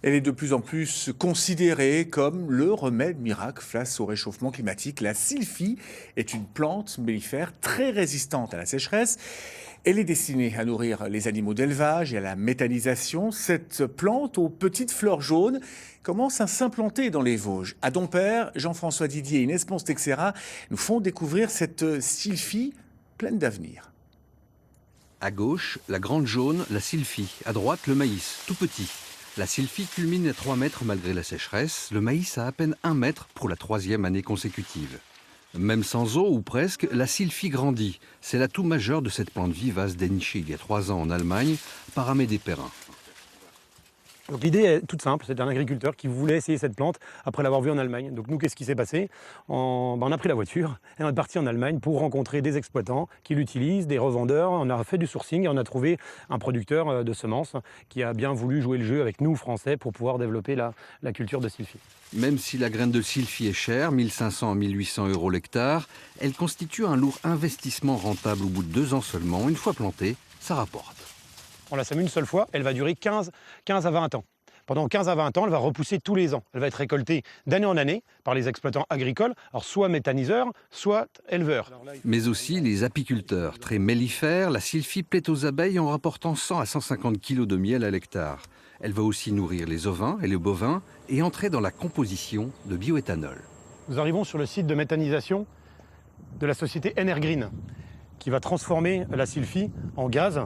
Elle est de plus en plus considérée comme le remède miracle face au réchauffement climatique. La sylphie est une plante mellifère très résistante à la sécheresse. Elle est destinée à nourrir les animaux d'élevage et à la méthanisation. Cette plante aux petites fleurs jaunes commence à s'implanter dans les Vosges. À Dompère, Jean-François Didier et Inès Ponce-Texera nous font découvrir cette sylphie pleine d'avenir. À gauche, la grande jaune, la sylphie. À droite, le maïs, tout petit. La sylphie culmine à 3 mètres malgré la sécheresse. Le maïs a à peine 1 mètre pour la 3e année consécutive. Même sans eau, ou presque, la sylphie grandit. C'est l'atout majeur de cette plante vivace dénichée il y a 3 ans en Allemagne par Amédée Perrin. Donc l'idée est toute simple, c'est un agriculteur qui voulait essayer cette plante après l'avoir vue en Allemagne. Donc nous, qu'est-ce qui s'est passé? On a pris la voiture et on est parti en Allemagne pour rencontrer des exploitants qui l'utilisent, des revendeurs. On a fait du sourcing et on a trouvé un producteur de semences qui a bien voulu jouer le jeu avec nous, Français, pour pouvoir développer la culture de sylphie. Même si la graine de sylphie est chère, 1 500 à 1 800 € l'hectare, elle constitue un lourd investissement rentable au bout de 2 ans seulement. Une fois plantée, ça rapporte. On la sème une seule fois, elle va durer 15 à 20 ans. Pendant 15 à 20 ans, elle va repousser tous les ans. Elle va être récoltée d'année en année par les exploitants agricoles, alors soit méthaniseurs, soit éleveurs. Mais aussi les apiculteurs. Très mellifères, la sylphie plaît aux abeilles en rapportant 100 à 150 kg de miel à l'hectare. Elle va aussi nourrir les ovins et les bovins et entrer dans la composition de bioéthanol. Nous arrivons sur le site de méthanisation de la société Energreen, qui va transformer la sylphie en gaz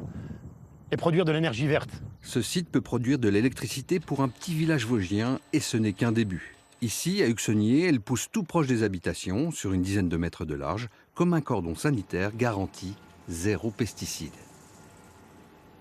et produire de l'énergie verte. Ce site peut produire de l'électricité pour un petit village vosgien et ce n'est qu'un début. Ici, à Uxonnier, elle pousse tout proche des habitations, sur une dizaine de mètres de large, comme un cordon sanitaire garanti 0 pesticides.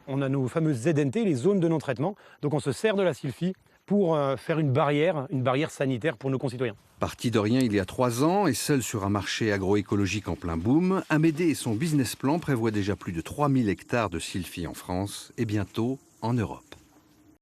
On a nos fameuses ZNT, les zones de non-traitement. Donc on se sert de la sylphie pour faire une barrière sanitaire pour nos concitoyens. Parti de rien il y a 3 ans et seul sur un marché agroécologique en plein boom, Amédée et son business plan prévoient déjà plus de 3000 hectares de sylphie en France et bientôt en Europe.